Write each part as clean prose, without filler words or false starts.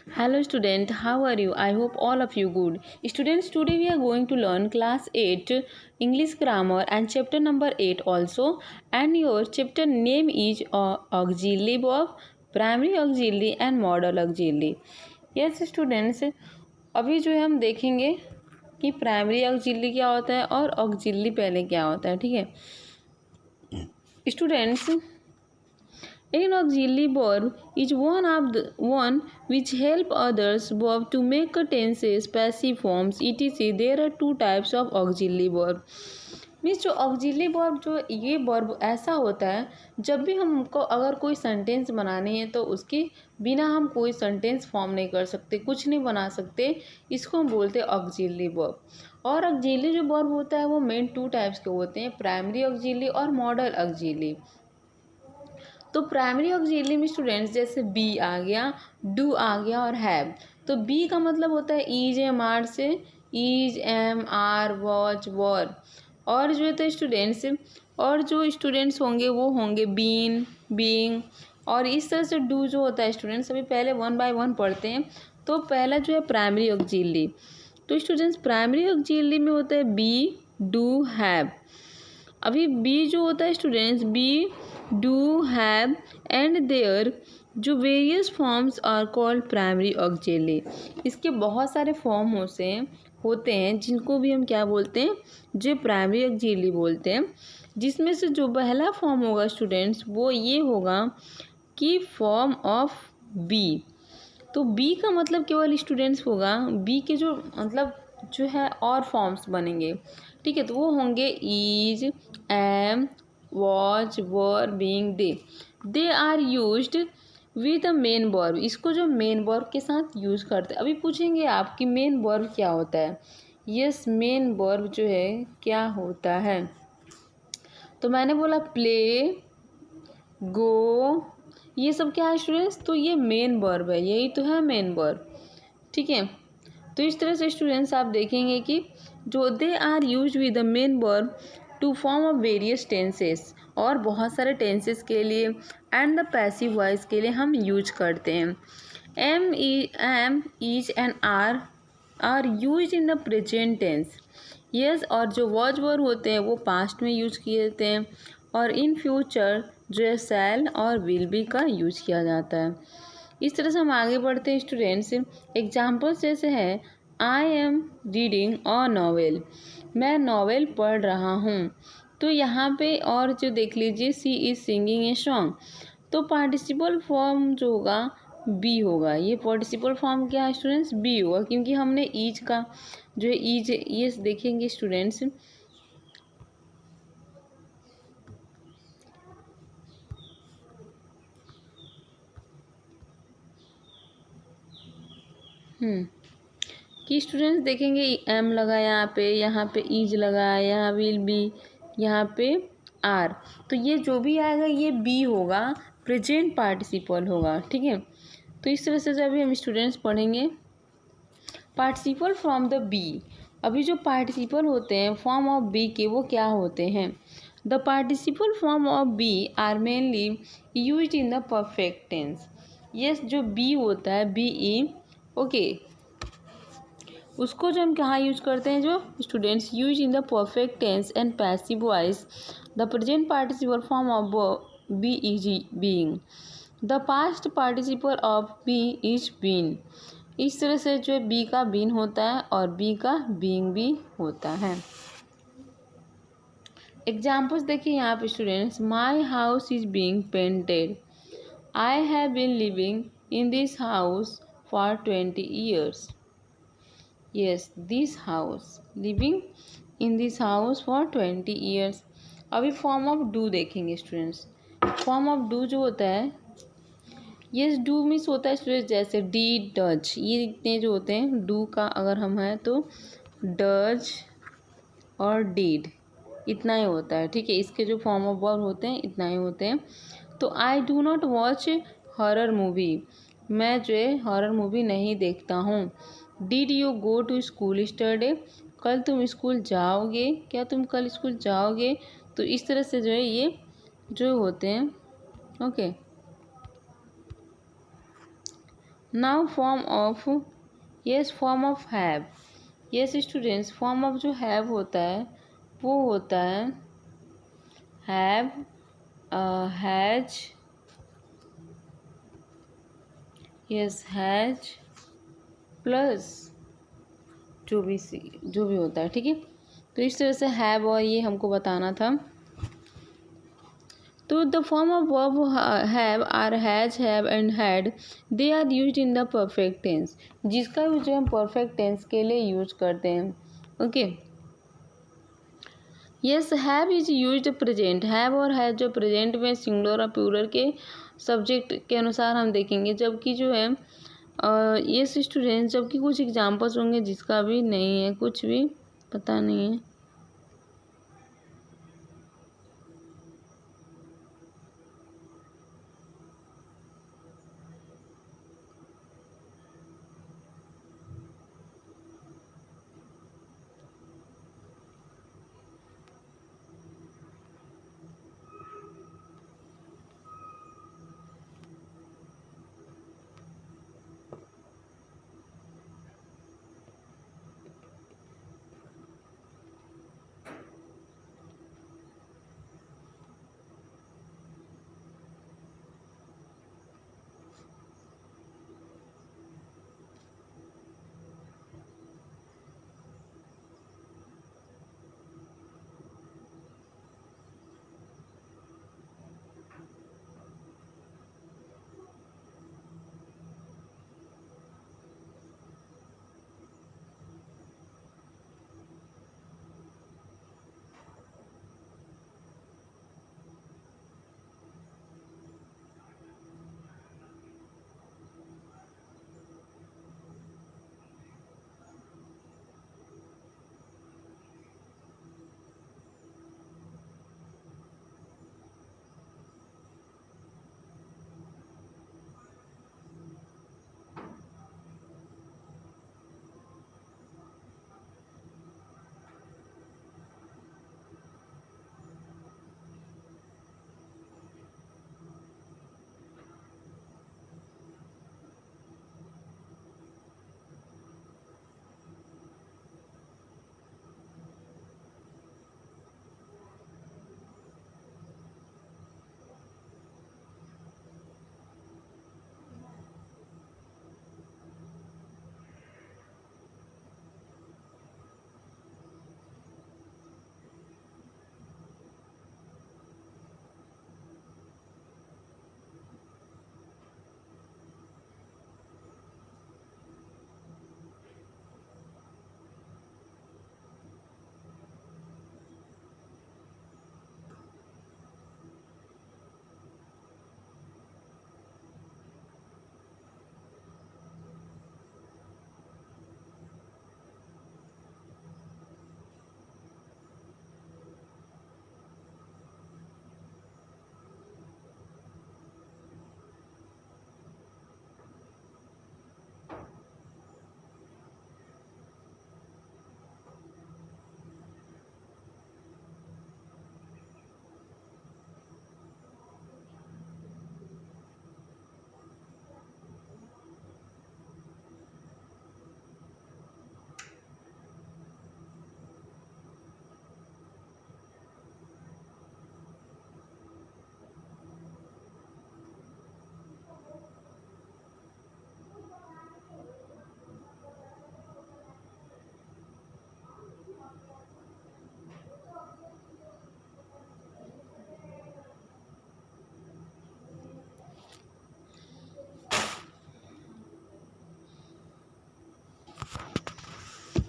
Hello student, how are you? I hope all of you good. Students, today we are going to learn class 8 English grammar and chapter number 8 also, and your chapter name is auxiliary verb, primary auxiliary and modal auxiliary. Yes students, अभी जो है हम देखेंगे कि primary auxiliary क्या होता है और ऑक्सिलरी पहले क्या होता है। ठीक है students, an auxiliary verb is one which help others verb to make tenses, passive forms, etc. There are two types of auxiliary verb. Means जो ऑक्सिलरी वर्ब जो ये वर्ब ऐसा होता है जब भी हमको अगर कोई सेंटेंस बनानी है तो उसके बिना हम कोई सेंटेंस फॉर्म नहीं कर सकते, कुछ नहीं बना सकते, इसको हम बोलते हैं ऑक्सिलरी वर्ब। और ऑक्सिलरी जो वर्ब होता है वो मेन टू टाइप्स के होते हैं, प्राइमरी ऑक्सिलरी और मॉडल ऑक्सिलरी। तो प्राइमरी ऑक्सिलरी में स्टूडेंट्स जैसे बी आ गया, डू आ गया और हैव। तो बी का मतलब होता है ईज एम आर से ईज एम आर वॉच वर। और जो है स्टूडेंट्स और जो स्टूडेंट्स होंगे वो होंगे बीन बीइंग। और इस तरह से डू जो होता है स्टूडेंट्स, अभी पहले वन बाय वन पढ़ते हैं। तो पहला जो है प्राइमरी ऑक्सिलरी, तो स्टूडेंट्स प्राइमरी ऑक्सिलरी में होता है बी डू हैव। अभी बी जो होता है students, be do have and there जो various forms are called primary auxiliary. इसके बहुत सारे फॉर्म होते हैं जिनको भी हम क्या बोलते हैं, जो प्राइमरी ऑक्सिलरी बोलते हैं। जिसमें से जो पहला फॉर्म होगा स्टूडेंट्स वो ये होगा कि फॉर्म ऑफ बी। तो बी का मतलब केवल स्टूडेंट्स होगा, बी के जो मतलब जो है और फॉर्म्स बनेंगे। ठीक है, तो वो होंगे is am was were being they are used with a main verb. इसको जो मेन वर्ब के साथ यूज करते हैं। अभी पूछेंगे आप कि मेन वर्ब क्या होता है। यस, मेन वर्ब जो है क्या होता है, तो मैंने बोला प्ले गो, ये सब क्या है स्टूडेंट्स, तो ये मेन वर्ब है, यही तो है मेन वर्ब। ठीक है, तो इस तरह से स्टूडेंट्स आप देखेंगे कि जो they are use with the main verb to form of various tenses, और बहुत सारे टेंसेस के लिए एंड द पैसिव वॉइस के लिए हम यूज करते हैं। Am is and are use in the present tense. Yes, और जो वॉज वर्ब होते हैं वो पास्ट में यूज किए जाते हैं, और इन फ्यूचर जो शैल और विल बी का यूज किया जाता है। इस तरह से हम आगे बढ़ते हैं स्टूडेंट्स। एग्जाम्पल्स जैसे है I am reading a novel, मैं नॉवेल पढ़ रहा हूँ। तो यहाँ पे और जो देख लीजिए सी इज सिंगिंग ए सॉन्ग, तो पार्टिसिपल फॉर्म जो होगा बी होगा। ये पार्टिसिपल फॉर्म क्या है स्टूडेंट्स, बी होगा, क्योंकि हमने ईज का जो है ईज ये देखेंगे स्टूडेंट्स। कि स्टूडेंट्स देखेंगे एम लगा यहाँ पे ईज लगा, यहाँ विल बी, यहाँ पे आर। तो ये जो भी आएगा ये बी होगा, प्रेजेंट पार्टिसिपल होगा। ठीक है, तो इस तरह से जब भी हम स्टूडेंट्स पढ़ेंगे पार्टिसिपल फ्रॉम द बी। अभी जो पार्टिसिपल होते हैं फॉर्म ऑफ बी के वो क्या होते हैं, the participle form of be are mainly use in the perfect tense. Yes, जो बी होता है बी ई, ओके, उसको जो हम कहाँ यूज करते हैं, जो students use in the perfect tense and passive voice. The present participle form of be is being, the past participle of be is been. इस तरह से जो बी का बीन होता है और बी का बीइंग भी होता है। एग्जाम्पल्स देखिए यहाँ पे students, my house is being painted, I have been living in this house for 20 years। yes, this house, living in this house for 20 years। अभी फॉर्म ऑफ डू देखेंगे स्टूडेंट्स। फॉर्म ऑफ डू जो होता है, yes, do means होता है students जैसे D does, ये इतने जो होते हैं डू का अगर हम हैं तो डज और डीड, इतना ही होता है। ठीक है, इसके जो फॉर्म ऑफ वर्ब होते हैं इतना ही होते हैं। तो I do not watch horror movie, मैं जो है हॉरर मूवी नहीं देखता हूँ। Did you go to school yesterday, कल तुम स्कूल जाओगे, क्या तुम कल स्कूल जाओगे। तो इस तरह से जो है ये जो होते हैं। Okay, now form of, yes form of have, yes students form of जो हैव होता है वो होता है have, has, yes has plus जो भी होता है, ठीक है। तो इस तरह से हैव और ये हमको बताना था। तो the form of verb have are has, have and had, they are used in the perfect tense, जिसका यूज जो हम परफेक्ट टेंस के लिए यूज करते हैं। Okay, yes have is used present, have और हैज जो प्रेजेंट में सिंगुलर और प्लूरल के सब्जेक्ट के अनुसार हम देखेंगे, जबकि जो है यस स्टूडेंट्स, जबकि कुछ एग्जाम्पल्स होंगे जिसका भी नहीं है, कुछ भी पता नहीं है।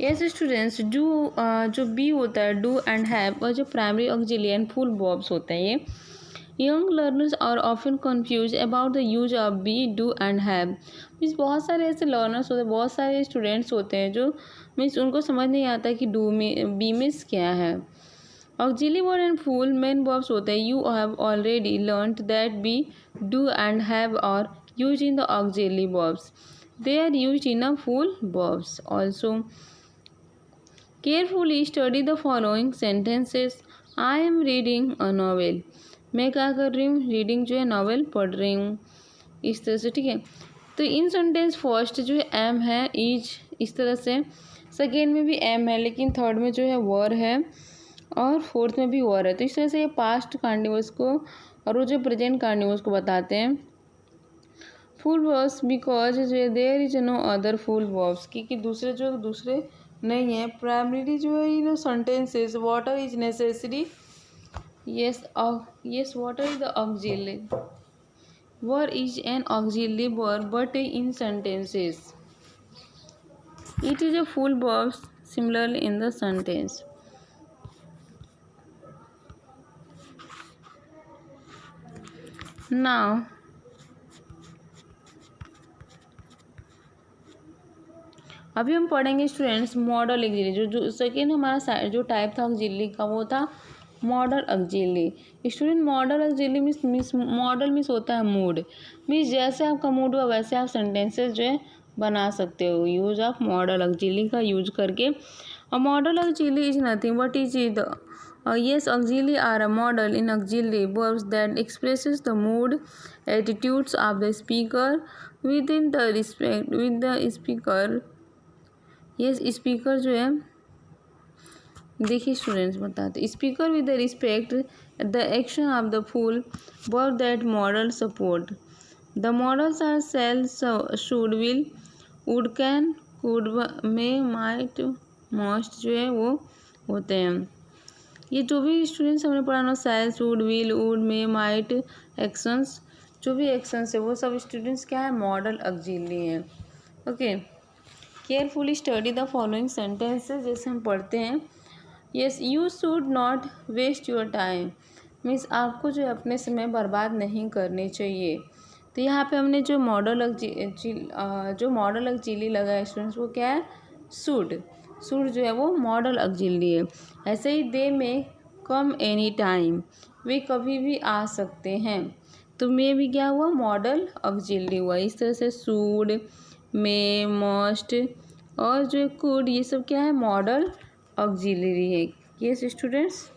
यस स्टूडेंट्स, डू जो बी होता है, डू एंड हैव, और जो primary auxiliary and full verbs होते हैं, ये young learners are often confuse about the use of be, do and have. Means बहुत सारे ऐसे लर्नर्स होते हैं, बहुत सारे स्टूडेंट्स होते हैं जो मीन्स उनको समझ नहीं आता कि डू में बी मीन्स क्या है। Auxiliary word and full main verbs होते हैं। You have already learned that be, do and have are use in the auxiliary verbs, they are used in a full verbs also. Carefully study the following sentences. I am reading a novel. मैं क्या कर रही हूँ, reading जो है novel पढ़ रही हूँ, इस तरह से, ठीक है। तो इन सेंटेंस फर्स्ट जो है एम है, इज, इस तरह से। सेकेंड में भी एम है, लेकिन थर्ड में जो है वर है, और फोर्थ में भी वर है। तो इस तरह से ये पास्ट कंटिन्यूअस को और वो जो प्रेजेंट कंटिन्यूअस को बताते हैं। Full verbs because there is no other full verbs, क्योंकि दूसरे नहीं है। प्राइमरी जो है in sentences water is necessary, yes water is the auxiliary, were is an auxiliary verb but in sentences it is a full verb similarly in the sentence. Now अभी हम पढ़ेंगे students model auxiliary. जो second हमारा जो type था auxiliary का वो था model auxiliary. Student model auxiliary means model means होता है मूड, मीन्स जैसे आपका मूड हुआ वैसे आप सेंटेंसेस जो है बना सकते हो यूज ऑफ मॉडल ऑक्सिलरी का यूज करके। और model auxiliary is nothing but is the yes auxiliary are a model in auxiliary verbs that expresses the mood attitudes of the speaker within the respect with the speaker। Yes speaker जो है, देखिए students बताते speaker with the respect the action of the full verb that model support. The models are shall should will would can could may might must जो है वो होते हैं। ये जो भी स्टूडेंट्स हमने पढ़ा ना shall should will would may might actions, जो भी एक्शंस है वो सब स्टूडेंट्स क्या है मॉडल ऑक्सिलरी है। Okay, carefully study the following sentences, जैसे हम पढ़ते हैं। Yes you should not waste your time, means आपको जो अपने समय बर्बाद नहीं करने चाहिए। तो यहाँ पे हमने जो मॉडल ऑक्सिलरी लगा है स्टूडेंट्स वो क्या है शुड। शुड जो है वो मॉडल ऑक्सिलरी है। ऐसे ही दे में कम एनी टाइम, वे कभी भी आ सकते हैं। तो मे भी क्या हुआ मॉडल ऑक्सिलरी हुआ। इस तरह से शुड मे मस्ट और जो कुड ये सब क्या है मॉडल ऑक्सिलरी है। Yes students.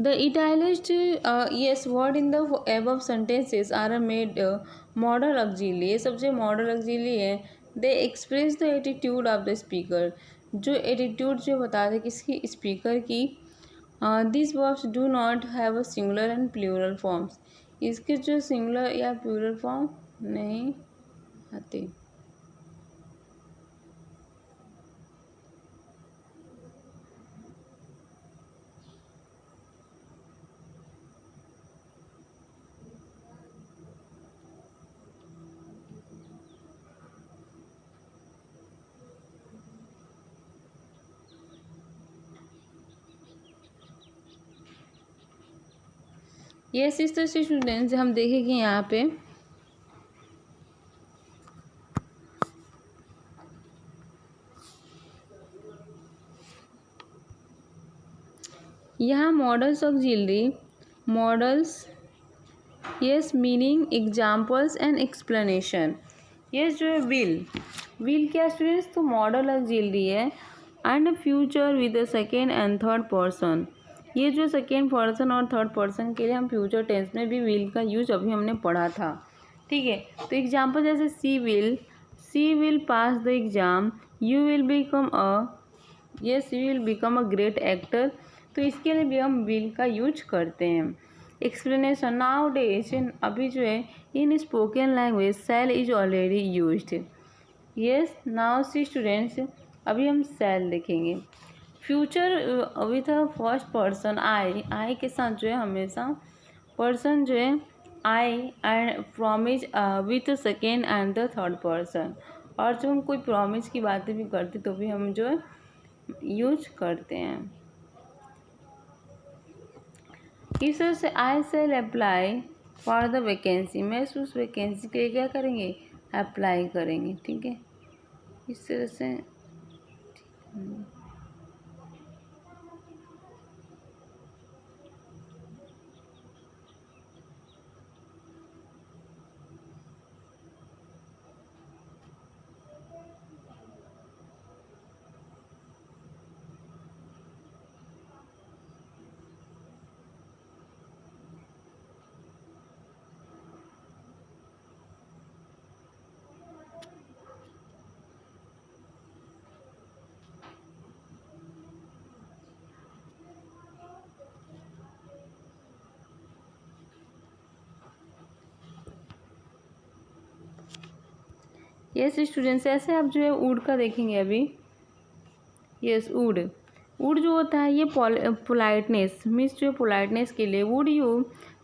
The italicised yes word in the above sentences are made modal auxiliary. ये सब जो मॉडल ऑक्सिलरी है they express the attitude of the speaker, जो एटीट्यूड जो बताते किसकी स्पीकर की। This verbs do not have a singular and plural forms, इसके जो सिंगुलर या प्लूरल फॉर्म नहीं आते। यस इस तरह से स्टूडेंट्स हम देखेंगे यहाँ पे यहाँ models auxiliary models yes meaning examples and explanation. Yes जो है विल क्या स्टूडेंट्स तो मॉडल ऑक्सिलरी है and future with the second and third person. ये जो सेकेंड पर्सन और थर्ड पर्सन के लिए हम फ्यूचर टेंस में भी विल का यूज अभी हमने पढ़ा था। ठीक है, तो एग्जाम्पल जैसे she will pass the exam, you will become you will become a great actor. तो इसके लिए भी हम विल का यूज करते हैं। एक्सप्लेनेशन नाउ डेज अभी जो है in spoken language shall is already used. Yes now see students अभी हम सेल देखेंगे। Future with a first person I के साथ जो है हमेशा पर्सन जो है I and promise with second and the third person. और जो हम कोई प्रॉमिस की बातें भी करते तो भी हम जो है यूज करते हैं। इस तरह से I shall apply for the vacancy, मैं उस वैकेंसी के लिए क्या करेंगे अप्लाई करेंगे। ठीक है, इस तरह से यस स्टूडेंट्स, ऐसे आप जो है वुड का देखेंगे अभी। यस वुड, वुड जो होता है ये पोलाइटनेस मीन्स जो है पोलाइटनेस के लिए, would you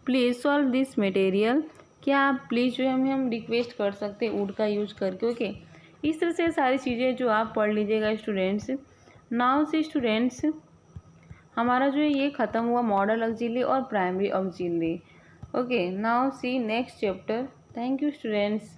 please solve this material, क्या आप प्लीज़ जो है हम रिक्वेस्ट कर सकते हैं वुड का यूज करके। ओके, इस तरह से सारी चीज़ें जो आप पढ़ लीजिएगा स्टूडेंट्स। नाउ से स्टूडेंट्स हमारा जो है ये ख़त्म हुआ मॉडल ऑक्सिलरी और primary auxiliary. Okay, now see next chapter. Thank you students.